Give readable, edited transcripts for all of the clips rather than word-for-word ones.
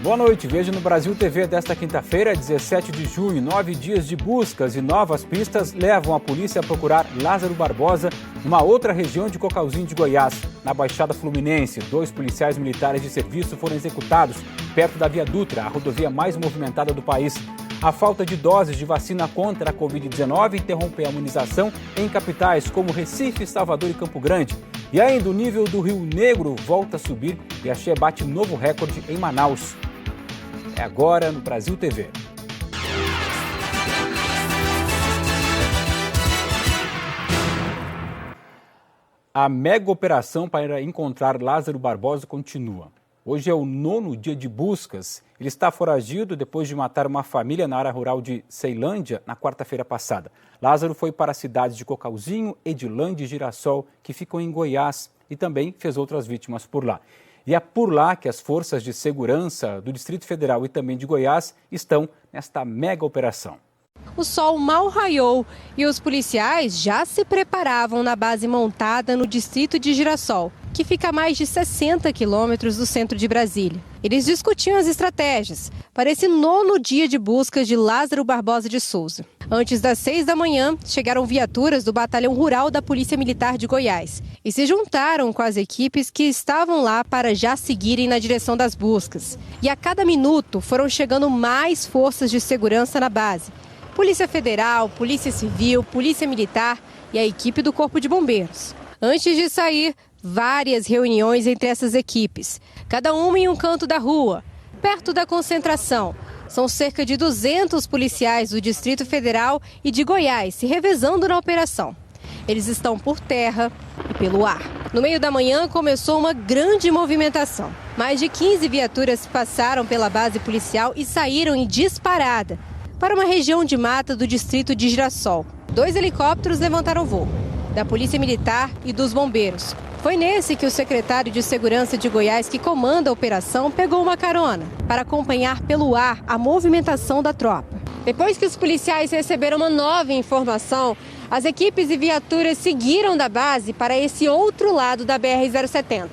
Boa noite, veja no Brasil TV desta quinta-feira, 17 de junho. 9 dias de buscas e novas pistas levam a polícia a procurar Lázaro Barbosa numa outra região de Cocalzinho de Goiás. Na Baixada Fluminense, 2 policiais militares de serviço foram executados perto da Via Dutra, a rodovia mais movimentada do país. A falta de doses de vacina contra a Covid-19 interrompe a imunização em capitais como Recife, Salvador e Campo Grande. E ainda o nível do Rio Negro volta a subir e a Che bate novo recorde em Manaus. É agora no Brasil TV. A mega operação para encontrar Lázaro Barbosa continua. Hoje é o 9º dia de buscas. Ele está foragido depois de matar uma família na área rural de Ceilândia na quarta-feira passada. Lázaro foi para as cidades de Cocalzinho, Edilândia e Girassol, que ficam em Goiás, e também fez outras vítimas por lá. E é por lá que as forças de segurança do Distrito Federal e também de Goiás estão nesta mega operação. O sol mal raiou e os policiais já se preparavam na base montada no distrito de Girassol, que fica a mais de 60 quilômetros do centro de Brasília. Eles discutiam as estratégias para esse 9º dia de busca de Lázaro Barbosa de Souza. Antes das 6 da manhã, chegaram viaturas do Batalhão Rural da Polícia Militar de Goiás e se juntaram com as equipes que estavam lá para já seguirem na direção das buscas. E a cada minuto foram chegando mais forças de segurança na base. Polícia Federal, Polícia Civil, Polícia Militar e a equipe do Corpo de Bombeiros. Antes de sair, várias reuniões entre essas equipes, cada uma em um canto da rua, perto da concentração. São cerca de 200 policiais do Distrito Federal e de Goiás se revezando na operação. Eles estão por terra e pelo ar. No meio da manhã começou uma grande movimentação. Mais de 15 viaturas passaram pela base policial e saíram em disparada para uma região de mata do distrito de Girassol. 2 helicópteros levantaram voo, da Polícia Militar e dos bombeiros. Foi nesse que o secretário de Segurança de Goiás, que comanda a operação, pegou uma carona para acompanhar pelo ar a movimentação da tropa. Depois que os policiais receberam uma nova informação, as equipes e viaturas seguiram da base para esse outro lado da BR-070,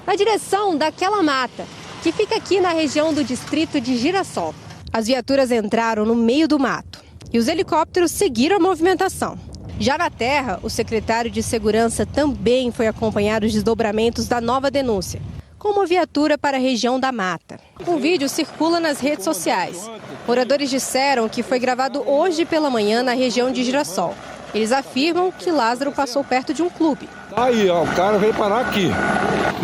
na direção daquela mata, que fica aqui na região do distrito de Girassol. As viaturas entraram no meio do mato e os helicópteros seguiram a movimentação. Já na terra, o secretário de Segurança também foi acompanhar os desdobramentos da nova denúncia, com uma viatura para a região da mata. Um vídeo circula nas redes sociais. Moradores disseram que foi gravado hoje pela manhã na região de Girassol. Eles afirmam que Lázaro passou perto de um clube. Aí, ó, o cara veio parar aqui.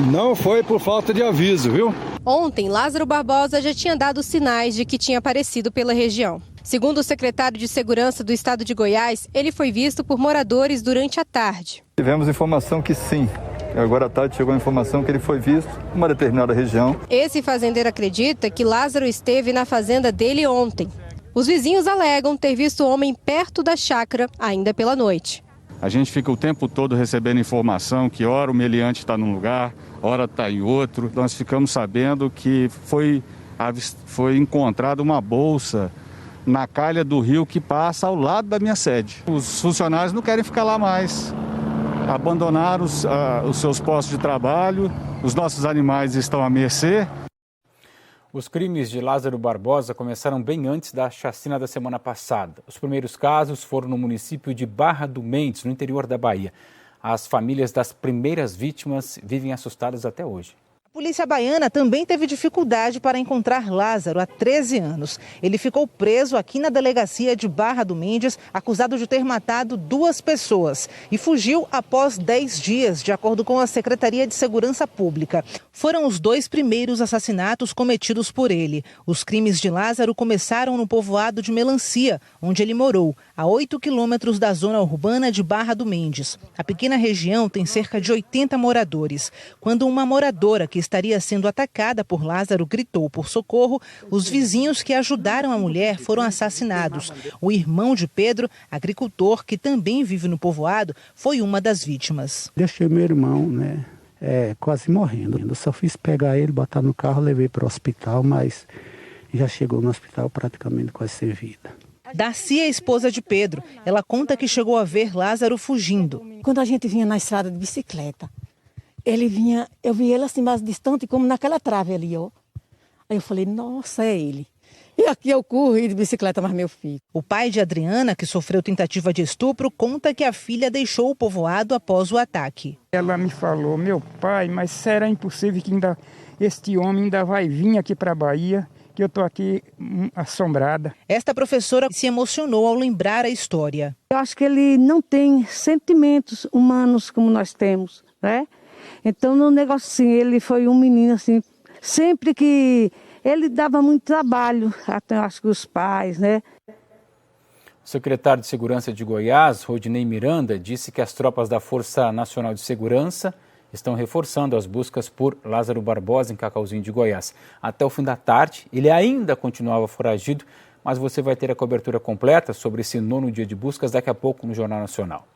Não foi por falta de aviso, viu? Ontem, Lázaro Barbosa já tinha dado sinais de que tinha aparecido pela região. Segundo o secretário de Segurança do estado de Goiás, ele foi visto por moradores durante a tarde. Tivemos informação que sim. Agora à tarde chegou a informação que ele foi visto em uma determinada região. Esse fazendeiro acredita que Lázaro esteve na fazenda dele ontem. Os vizinhos alegam ter visto o homem perto da chácara ainda pela noite. A gente fica o tempo todo recebendo informação que ora o meliante está num lugar, ora está em outro. Nós ficamos sabendo que foi encontrada uma bolsa na calha do rio que passa ao lado da minha sede. Os funcionários não querem ficar lá mais. Abandonaram os seus postos de trabalho, os nossos animais estão à mercê. Os crimes de Lázaro Barbosa começaram bem antes da chacina da semana passada. Os primeiros casos foram no município de Barra do Mendes, no interior da Bahia. As famílias das primeiras vítimas vivem assustadas até hoje. A polícia baiana também teve dificuldade para encontrar Lázaro há 13 anos. Ele ficou preso aqui na delegacia de Barra do Mendes, acusado de ter matado 2 pessoas e fugiu após 10 dias, de acordo com a Secretaria de Segurança Pública. Foram os 2 primeiros assassinatos cometidos por ele. Os crimes de Lázaro começaram no povoado de Melancia, onde ele morou, a 8 quilômetros da zona urbana de Barra do Mendes. A pequena região tem cerca de 80 moradores. Quando uma moradora que estaria sendo atacada por Lázaro gritou por socorro, os vizinhos que ajudaram a mulher foram assassinados. O irmão de Pedro, agricultor que também vive no povoado, foi uma das vítimas. Deixei meu irmão, quase morrendo. Eu só fiz pegar ele, botar no carro, levei para o hospital, mas já chegou no hospital praticamente quase sem vida. Darcy é a esposa de Pedro. Ela conta que chegou a ver Lázaro fugindo. Quando a gente vinha na estrada de bicicleta, ele vinha, eu vi ele assim mais distante, como naquela trave ali, ó. Aí eu falei, nossa, é ele. E aqui eu corri de bicicleta, mas meu filho. O pai de Adriana, que sofreu tentativa de estupro, conta que a filha deixou o povoado após o ataque. Ela me falou, meu pai, mas será impossível que este homem ainda vai vir aqui para a Bahia, que eu estou aqui assombrada. Esta professora se emocionou ao lembrar a história. Eu acho que ele não tem sentimentos humanos como nós temos, né? Então, no negócio assim, ele foi um menino assim, sempre que ele dava muito trabalho, até acho que os pais, né? O secretário de Segurança de Goiás, Rodinei Miranda, disse que as tropas da Força Nacional de Segurança estão reforçando as buscas por Lázaro Barbosa em Cacauzinho de Goiás. Até o fim da tarde, ele ainda continuava foragido, mas você vai ter a cobertura completa sobre esse 9º dia de buscas daqui a pouco no Jornal Nacional.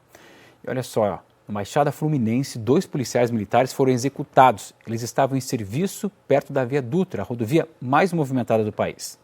E olha só, na Baixada Fluminense, 2 policiais militares foram executados. Eles estavam em serviço perto da Via Dutra, a rodovia mais movimentada do país.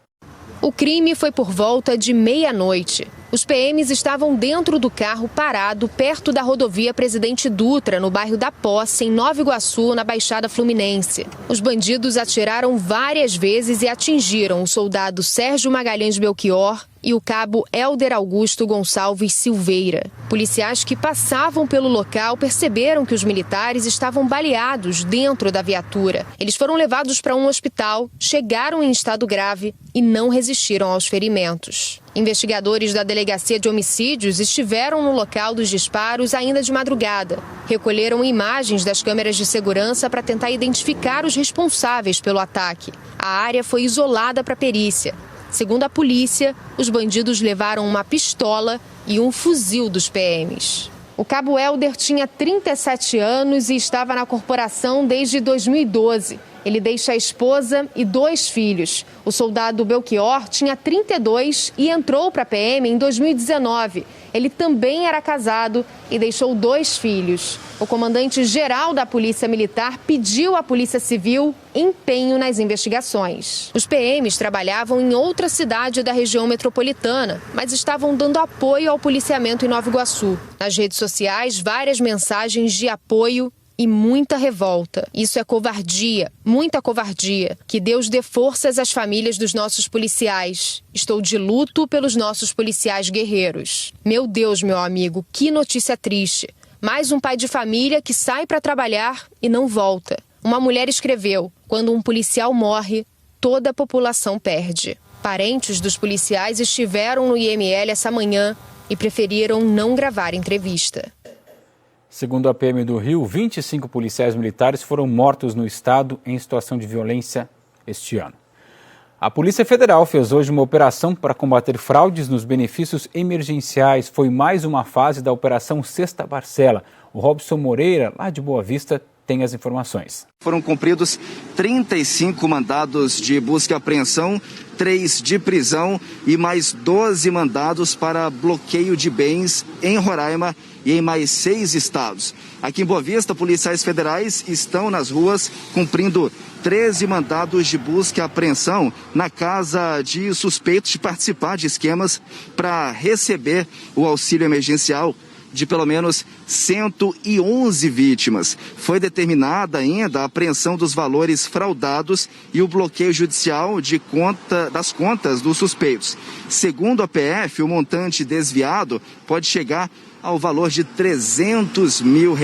O crime foi por volta de meia-noite. Os PMs estavam dentro do carro parado perto da rodovia Presidente Dutra, no bairro da Posse, em Nova Iguaçu, na Baixada Fluminense. Os bandidos atiraram várias vezes e atingiram o soldado Sérgio Magalhães Belchior e o cabo Helder Augusto Gonçalves Silveira. Policiais que passavam pelo local perceberam que os militares estavam baleados dentro da viatura. Eles foram levados para um hospital, chegaram em estado grave e não resistiram aos ferimentos. Investigadores da Delegacia de Homicídios estiveram no local dos disparos ainda de madrugada. Recolheram imagens das câmeras de segurança para tentar identificar os responsáveis pelo ataque. A área foi isolada para perícia. Segundo a polícia, os bandidos levaram uma pistola e um fuzil dos PMs. O cabo Helder tinha 37 anos e estava na corporação desde 2012. Ele deixa a esposa e 2 filhos. O soldado Belchior tinha 32 e entrou para a PM em 2019. Ele também era casado e deixou 2 filhos. O comandante-geral da Polícia Militar pediu à Polícia Civil empenho nas investigações. Os PMs trabalhavam em outra cidade da região metropolitana, mas estavam dando apoio ao policiamento em Nova Iguaçu. Nas redes sociais, várias mensagens de apoio e muita revolta. Isso é covardia, muita covardia. Que Deus dê forças às famílias dos nossos policiais. Estou de luto pelos nossos policiais guerreiros. Meu Deus, meu amigo, que notícia triste. Mais um pai de família que sai para trabalhar e não volta. Uma mulher escreveu: quando um policial morre, toda a população perde. Parentes dos policiais estiveram no IML essa manhã e preferiram não gravar entrevista. Segundo a PM do Rio, 25 policiais militares foram mortos no estado em situação de violência este ano. A Polícia Federal fez hoje uma operação para combater fraudes nos benefícios emergenciais. Foi mais uma fase da Operação Sexta Parcela. O Robson Moreira, lá de Boa Vista, tem as informações. Foram cumpridos 35 mandados de busca e apreensão, 3 de prisão e mais 12 mandados para bloqueio de bens em Roraima e em mais 6 estados. Aqui em Boa Vista, policiais federais estão nas ruas cumprindo 13 mandados de busca e apreensão na casa de suspeitos de participar de esquemas para receber o auxílio emergencial de pelo menos 111 vítimas. Foi determinada ainda a apreensão dos valores fraudados e o bloqueio judicial das contas dos suspeitos. Segundo a PF, o montante desviado pode chegar ao valor de R$300 mil.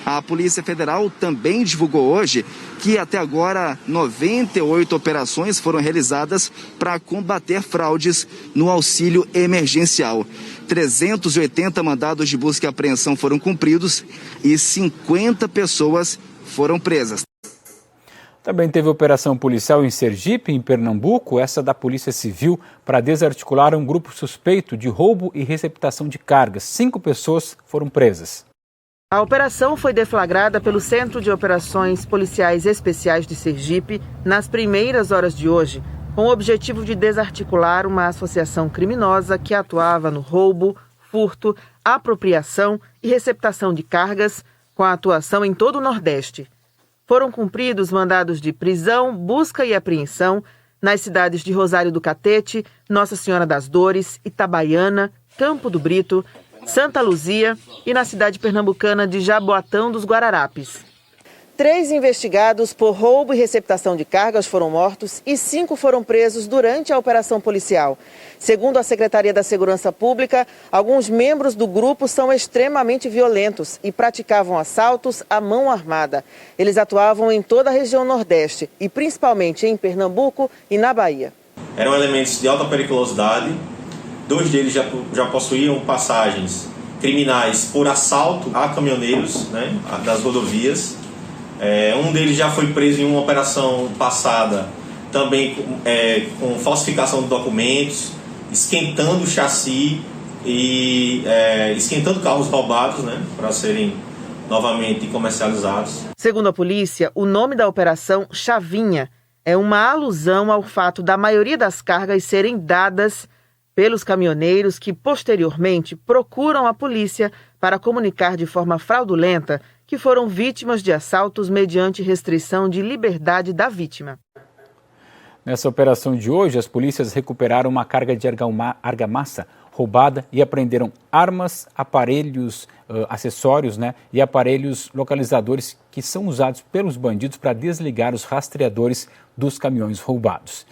A Polícia Federal também divulgou hoje que até agora 98 operações foram realizadas para combater fraudes no auxílio emergencial. 380 mandados de busca e apreensão foram cumpridos e 50 pessoas foram presas. Também teve operação policial em Sergipe, em Pernambuco, essa da Polícia Civil, para desarticular um grupo suspeito de roubo e receptação de cargas. 5 pessoas foram presas. A operação foi deflagrada pelo Centro de Operações Policiais Especiais de Sergipe nas primeiras horas de hoje, com o objetivo de desarticular uma associação criminosa que atuava no roubo, furto, apropriação e receptação de cargas, com a atuação em todo o Nordeste. Foram cumpridos mandados de prisão, busca e apreensão nas cidades de Rosário do Catete, Nossa Senhora das Dores, Itabaiana, Campo do Brito, Santa Luzia e na cidade pernambucana de Jaboatão dos Guararapes. 3 investigados por roubo e receptação de cargas foram mortos e 5 foram presos durante a operação policial. Segundo a Secretaria da Segurança Pública, alguns membros do grupo são extremamente violentos e praticavam assaltos à mão armada. Eles atuavam em toda a região Nordeste e principalmente em Pernambuco e na Bahia. Eram elementos de alta periculosidade, 2 deles já possuíam passagens criminais por assalto a caminhoneiros, né, das rodovias. Um deles já foi preso em uma operação passada, também com falsificação de documentos, esquentando o chassi e esquentando carros roubados, né, para serem novamente comercializados. Segundo a polícia, o nome da operação Chavinha é uma alusão ao fato da maioria das cargas serem dadas pelos caminhoneiros que posteriormente procuram a polícia para comunicar de forma fraudulenta que foram vítimas de assaltos mediante restrição de liberdade da vítima. Nessa operação de hoje, as polícias recuperaram uma carga de argamassa roubada e apreenderam armas, aparelhos, acessórios, né, e aparelhos localizadores que são usados pelos bandidos para desligar os rastreadores dos caminhões roubados.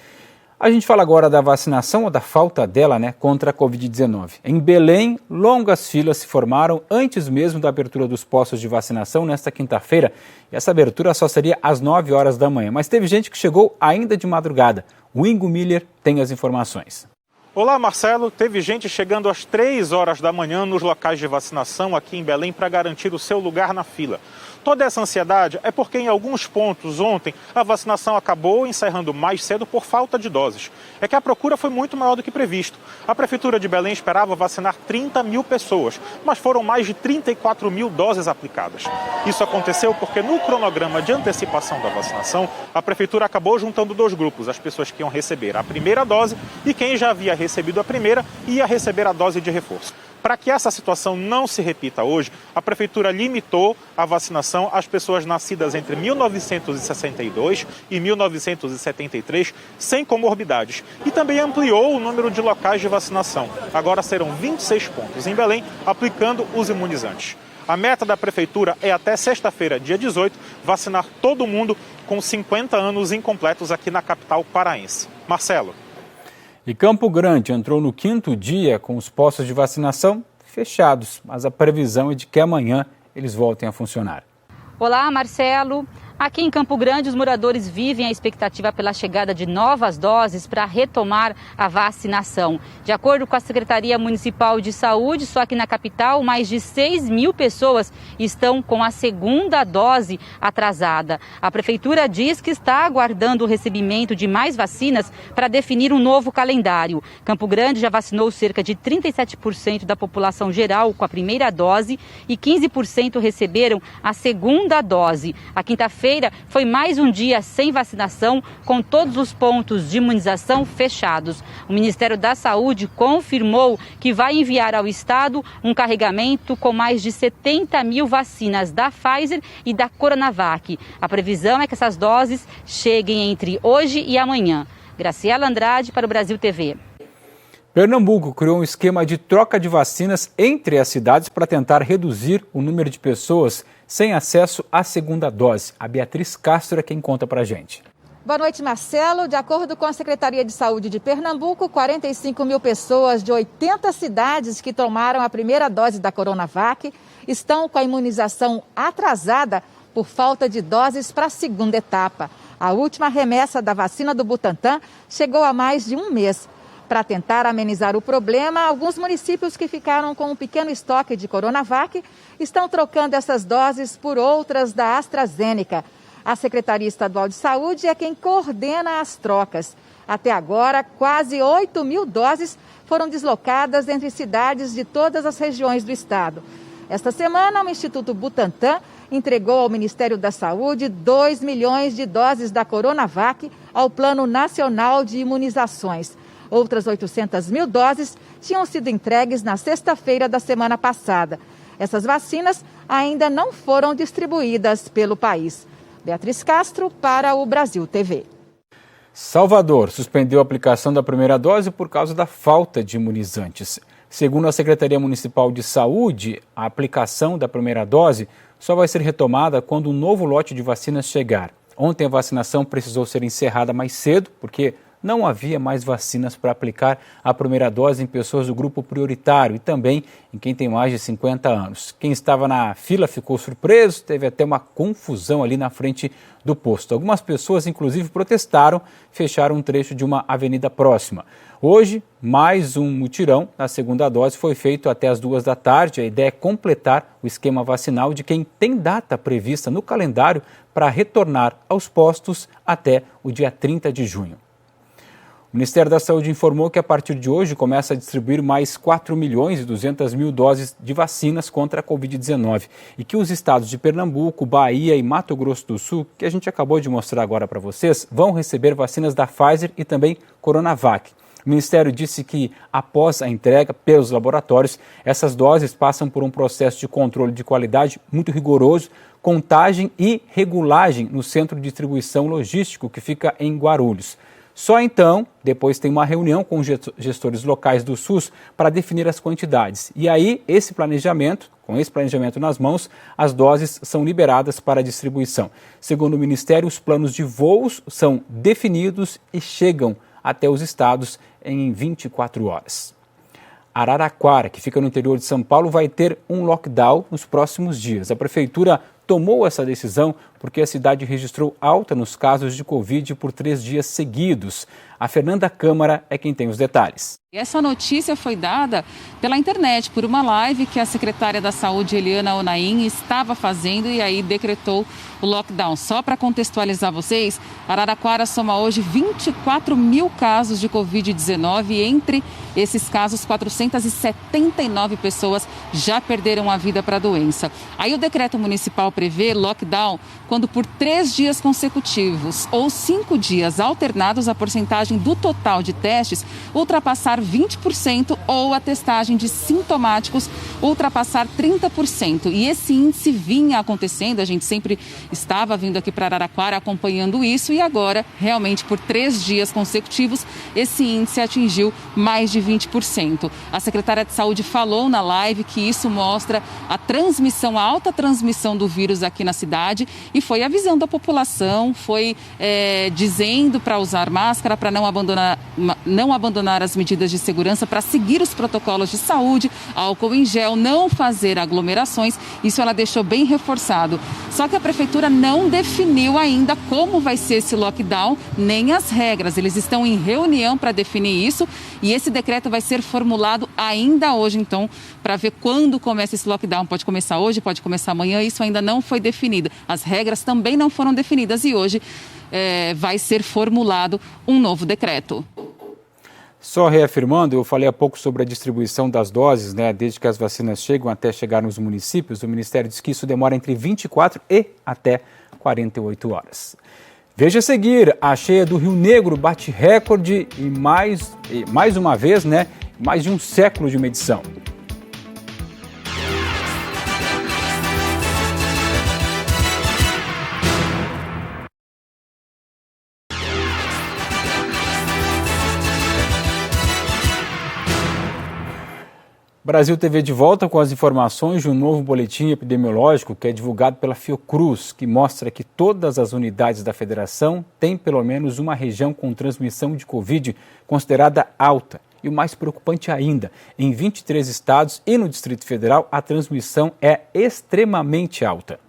A gente fala agora da vacinação, ou da falta dela, né, contra a Covid-19. Em Belém, longas filas se formaram antes mesmo da abertura dos postos de vacinação nesta quinta-feira. E essa abertura só seria às 9 horas da manhã. Mas teve gente que chegou ainda de madrugada. O Ingo Miller tem as informações. Olá, Marcelo. Teve gente chegando às 3 horas da manhã nos locais de vacinação aqui em Belém para garantir o seu lugar na fila. Toda essa ansiedade é porque em alguns pontos ontem a vacinação acabou encerrando mais cedo por falta de doses. É que a procura foi muito maior do que previsto. A Prefeitura de Belém esperava vacinar 30 mil pessoas, mas foram mais de 34 mil doses aplicadas. Isso aconteceu porque no cronograma de antecipação da vacinação, a Prefeitura acabou juntando 2 grupos, as pessoas que iam receber a primeira dose e quem já havia recebido a primeira ia receber a dose de reforço. Para que essa situação não se repita hoje, a Prefeitura limitou a vacinação às pessoas nascidas entre 1962 e 1973 sem comorbidades e também ampliou o número de locais de vacinação. Agora serão 26 pontos em Belém, aplicando os imunizantes. A meta da Prefeitura é até sexta-feira, dia 18, vacinar todo mundo com 50 anos incompletos aqui na capital paraense. Marcelo. E Campo Grande entrou no 5º dia com os postos de vacinação fechados, mas a previsão é de que amanhã eles voltem a funcionar. Olá, Marcelo. Aqui em Campo Grande, os moradores vivem a expectativa pela chegada de novas doses para retomar a vacinação. De acordo com a Secretaria Municipal de Saúde, só aqui na capital, mais de 6 mil pessoas estão com a segunda dose atrasada. A Prefeitura diz que está aguardando o recebimento de mais vacinas para definir um novo calendário. Campo Grande já vacinou cerca de 37% da população geral com a primeira dose e 15% receberam a segunda dose. A quinta-feira foi mais um dia sem vacinação, com todos os pontos de imunização fechados. O Ministério da Saúde confirmou que vai enviar ao Estado um carregamento com mais de 70 mil vacinas da Pfizer e da Coronavac. A previsão é que essas doses cheguem entre hoje e amanhã. Graciela Andrade para o Brasil TV. Pernambuco criou um esquema de troca de vacinas entre as cidades para tentar reduzir o número de pessoas sem acesso à segunda dose. A Beatriz Castro é quem conta para a gente. Boa noite, Marcelo. De acordo com a Secretaria de Saúde de Pernambuco, 45 mil pessoas de 80 cidades que tomaram a primeira dose da Coronavac estão com a imunização atrasada por falta de doses para a segunda etapa. A última remessa da vacina do Butantan chegou há mais de um mês. Para tentar amenizar o problema, alguns municípios que ficaram com um pequeno estoque de Coronavac estão trocando essas doses por outras da AstraZeneca. A Secretaria Estadual de Saúde é quem coordena as trocas. Até agora, quase 8 mil doses foram deslocadas entre cidades de todas as regiões do estado. Esta semana, o Instituto Butantan entregou ao Ministério da Saúde 2 milhões de doses da Coronavac ao Plano Nacional de Imunizações. Outras 800 mil doses tinham sido entregues na sexta-feira da semana passada. Essas vacinas ainda não foram distribuídas pelo país. Beatriz Castro para o Brasil TV. Salvador suspendeu a aplicação da primeira dose por causa da falta de imunizantes. Segundo a Secretaria Municipal de Saúde, a aplicação da primeira dose só vai ser retomada quando um novo lote de vacinas chegar. Ontem a vacinação precisou ser encerrada mais cedo, porque não havia mais vacinas para aplicar a primeira dose em pessoas do grupo prioritário e também em quem tem mais de 50 anos. Quem estava na fila ficou surpreso, teve até uma confusão ali na frente do posto. Algumas pessoas, inclusive, protestaram, fecharam um trecho de uma avenida próxima. Hoje, mais um mutirão na segunda dose foi feito até as 2 da tarde. A ideia é completar o esquema vacinal de quem tem data prevista no calendário para retornar aos postos até o dia 30 de junho. O Ministério da Saúde informou que a partir de hoje começa a distribuir mais 4.200.000 doses de vacinas contra a Covid-19 e que os estados de Pernambuco, Bahia e Mato Grosso do Sul, que a gente acabou de mostrar agora para vocês, vão receber vacinas da Pfizer e também Coronavac. O Ministério disse que, após a entrega pelos laboratórios, essas doses passam por um processo de controle de qualidade muito rigoroso, contagem e regulagem no centro de distribuição logístico que fica em Guarulhos. Só então, depois tem uma reunião com os gestores locais do SUS para definir as quantidades. E aí, com esse planejamento nas mãos, as doses são liberadas para distribuição. Segundo o Ministério, os planos de voos são definidos e chegam até os estados em 24 horas. Araraquara, que fica no interior de São Paulo, vai ter um lockdown nos próximos dias. A prefeitura tomou essa decisão porque a cidade registrou alta nos casos de Covid por 3 dias seguidos. A Fernanda Câmara é quem tem os detalhes. Essa notícia foi dada pela internet, por uma live que a secretária da Saúde, Eliana Onaim, estava fazendo e aí decretou o lockdown. Só para contextualizar vocês, Araraquara soma hoje 24 mil casos de Covid-19 e entre esses casos, 479 pessoas já perderam a vida para a doença. Aí o decreto municipal prevê lockdown quando por 3 dias consecutivos ou 5 dias alternados a porcentagem do total de testes ultrapassar 20% ou a testagem de sintomáticos ultrapassar 30%. E esse índice vinha acontecendo, a gente sempre estava vindo aqui para Araraquara acompanhando isso e agora, realmente, por 3 dias consecutivos, esse índice atingiu mais de 20%. A secretária de Saúde falou na live que isso mostra a transmissão, a alta transmissão do vírus aqui na cidade e foi avisando a população, foi dizendo para usar máscara, para não abandonar as medidas de segurança, para seguir os protocolos de saúde, álcool em gel, não fazer aglomerações. Isso ela deixou bem reforçado. Só que a prefeitura não definiu ainda como vai ser esse lockdown, nem as regras. Eles estão em reunião para definir isso e esse decreto vai ser formulado ainda hoje, então, para ver quando começa esse lockdown. Pode começar hoje, pode começar amanhã, isso ainda não foi definido. As regras também não foram definidas e hoje vai ser formulado um novo decreto. Só reafirmando, eu falei há pouco sobre a distribuição das doses, desde que as vacinas chegam até chegar nos municípios. O Ministério diz que isso demora entre 24 e até 48 horas. Veja a seguir, a cheia do Rio Negro bate recorde e mais uma vez, mais de um século de medição. Brasil TV de volta com as informações de um novo boletim epidemiológico que é divulgado pela Fiocruz, que mostra que todas as unidades da federação têm pelo menos uma região com transmissão de Covid considerada alta. E o mais preocupante ainda, em 23 estados e no Distrito Federal, a transmissão é extremamente alta.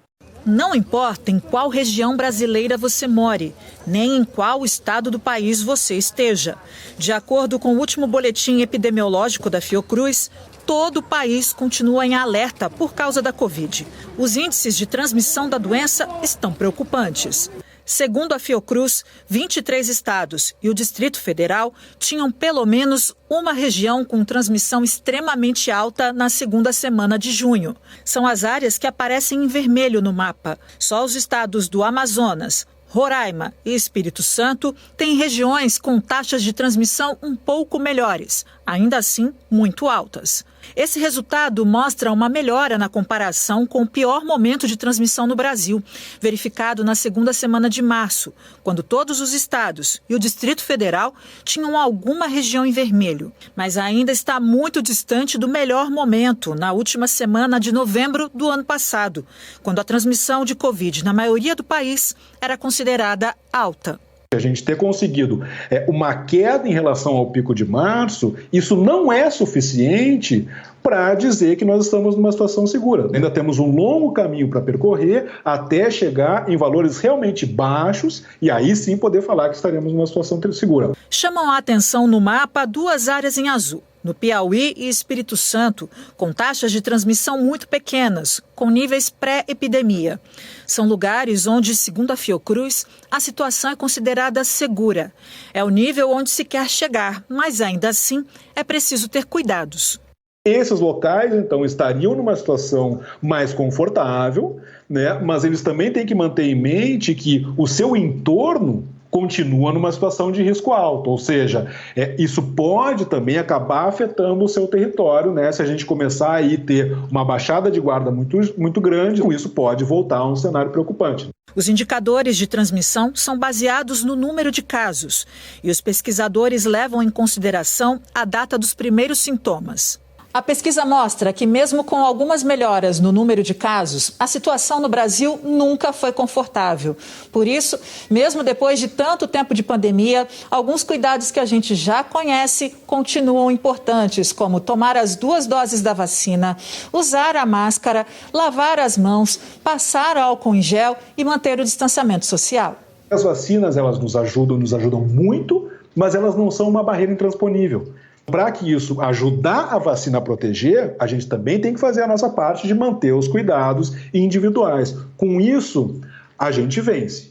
Não importa em qual região brasileira você more, nem em qual estado do país você esteja. De acordo com o último boletim epidemiológico da Fiocruz, todo o país continua em alerta por causa da Covid. Os índices de transmissão da doença estão preocupantes. Segundo a Fiocruz, 23 estados e o Distrito Federal tinham pelo menos uma região com transmissão extremamente alta na segunda semana de junho. São as áreas que aparecem em vermelho no mapa. Só os estados do Amazonas, Roraima e Espírito Santo têm regiões com taxas de transmissão um pouco melhores. ainda assim muito altas. Esse resultado mostra uma melhora na comparação com o pior momento de transmissão no Brasil, verificado na segunda semana de março, quando todos os estados e o Distrito Federal tinham alguma região em vermelho. Mas ainda está muito distante do melhor momento, na última semana de novembro do ano passado, quando a transmissão de Covid na maioria do país era considerada alta. A gente ter conseguido uma queda em relação ao pico de março, isso não é suficiente para dizer que nós estamos numa situação segura. Ainda temos um longo caminho para percorrer até chegar em valores realmente baixos e aí sim poder falar que estaremos numa situação segura. Chamam a atenção no mapa duas áreas em azul. No Piauí e Espírito Santo, com taxas de transmissão muito pequenas, com níveis pré-epidemia. São lugares onde, segundo a Fiocruz, a situação é considerada segura. É o nível onde se quer chegar, mas ainda assim é preciso ter cuidados. Esses locais, então, estariam numa situação mais confortável, né? Mas eles também têm que manter em mente que o seu entorno continua numa situação de risco alto, ou seja, isso pode também acabar afetando o seu território, né? Se a gente começar a ter uma baixada de guarda muito grande, isso pode voltar a um cenário preocupante. Os indicadores de transmissão são baseados no número de casos e os pesquisadores levam em consideração a data dos primeiros sintomas. A pesquisa mostra que, mesmo com algumas melhoras no número de casos, a situação no Brasil nunca foi confortável. Por isso, mesmo depois de tanto tempo de pandemia, alguns cuidados que a gente já conhece continuam importantes, como tomar as 2 doses da vacina, usar a máscara, lavar as mãos, passar álcool em gel e manter o distanciamento social. As vacinas, elas nos ajudam muito, mas elas não são uma barreira intransponível. Para que isso ajudar a vacina a proteger, a gente também tem que fazer a nossa parte de manter os cuidados individuais. Com isso, a gente vence.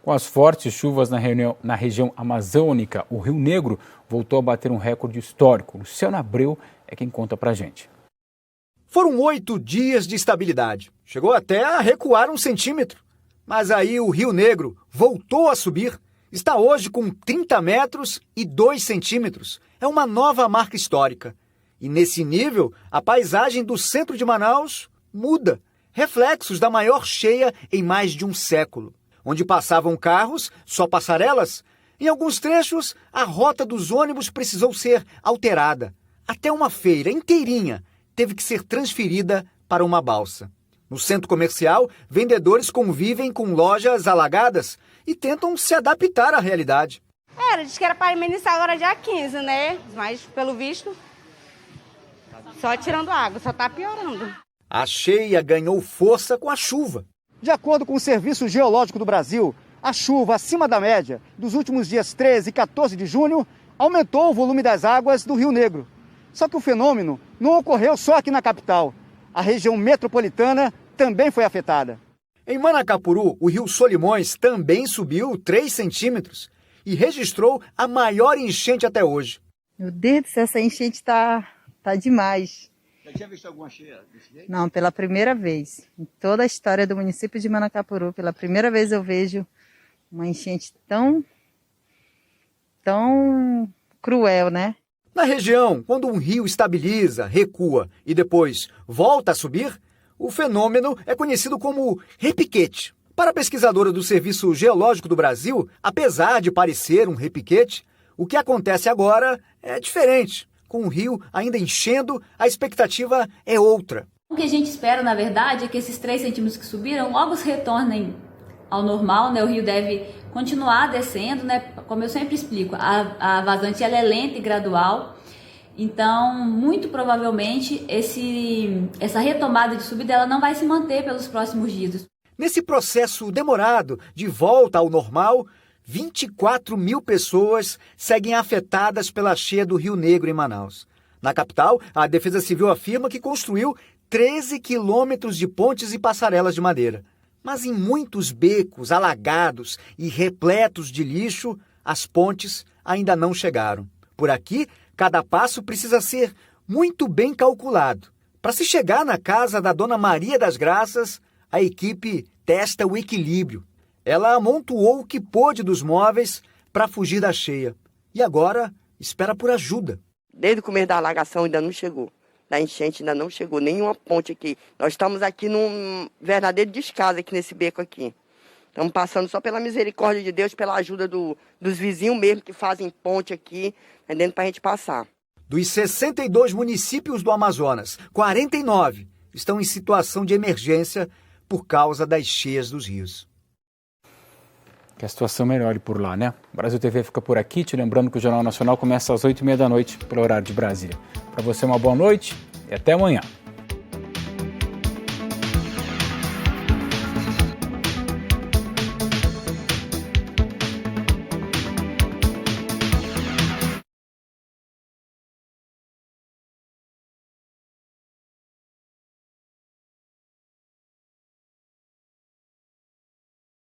Com as fortes chuvas na região amazônica, o Rio Negro voltou a bater um recorde histórico. Luciano Abreu é quem conta pra gente. Foram 8 dias de estabilidade. Chegou até a recuar 1 centímetro. Mas aí o Rio Negro voltou a subir. Está hoje com 30 metros e 2 centímetros. É uma nova marca histórica. E nesse nível, a paisagem do centro de Manaus muda. Reflexos da maior cheia em mais de um século. Onde passavam carros, só passarelas. Em alguns trechos, a rota dos ônibus precisou ser alterada. Até uma feira inteirinha teve que ser transferida para uma balsa. No centro comercial, vendedores convivem com lojas alagadas e tentam se adaptar à realidade. Diz que era para iniciar agora dia 15, né? Mas, pelo visto, só tirando água, só está piorando. A cheia ganhou força com a chuva. De acordo com o Serviço Geológico do Brasil, a chuva acima da média dos últimos dias 13 e 14 de junho aumentou o volume das águas do Rio Negro. Só que o fenômeno não ocorreu só aqui na capital. A região metropolitana também foi afetada. Em Manacapuru, o rio Solimões também subiu 3 centímetros e registrou a maior enchente até hoje. Meu Deus do céu, essa enchente tá demais. Já tinha visto alguma cheia desse jeito? Não, pela primeira vez. Em toda a história do município de Manacapuru, pela primeira vez eu vejo uma enchente tão cruel, né? Na região, quando um rio estabiliza, recua e depois volta a subir, o fenômeno é conhecido como repiquete. Para a pesquisadora do Serviço Geológico do Brasil, apesar de parecer um repiquete, o que acontece agora é diferente. Com o rio ainda enchendo, a expectativa é outra. O que a gente espera, na verdade, é que esses 3 centímetros que subiram logo se retornem ao normal, né? O rio deve continuar descendo, né? Como eu sempre explico, a vazante ela é lenta e gradual. Então, muito provavelmente, essa retomada de subida ela não vai se manter pelos próximos dias. Nesse processo demorado de volta ao normal, 24 mil pessoas seguem afetadas pela cheia do Rio Negro em Manaus. Na capital, a Defesa Civil afirma que construiu 13 quilômetros de pontes e passarelas de madeira. Mas em muitos becos alagados e repletos de lixo, as pontes ainda não chegaram. Por aqui, cada passo precisa ser muito bem calculado. Para se chegar na casa da Dona Maria das Graças, a equipe testa o equilíbrio. Ela amontoou o que pôde dos móveis para fugir da cheia. E agora espera por ajuda. Desde o começo da alagação ainda não chegou. Da enchente ainda não chegou nenhuma ponte aqui. Nós estamos aqui num verdadeiro descaso aqui nesse beco aqui. Estamos passando só pela misericórdia de Deus, pela ajuda dos vizinhos mesmo que fazem ponte aqui, dentro para a gente passar. Dos 62 municípios do Amazonas, 49 estão em situação de emergência por causa das cheias dos rios. Que a situação melhore por lá, né? O Brasil TV fica por aqui, te lembrando que o Jornal Nacional começa às 8h30 da noite, pelo horário de Brasília. Para você, uma boa noite e até amanhã.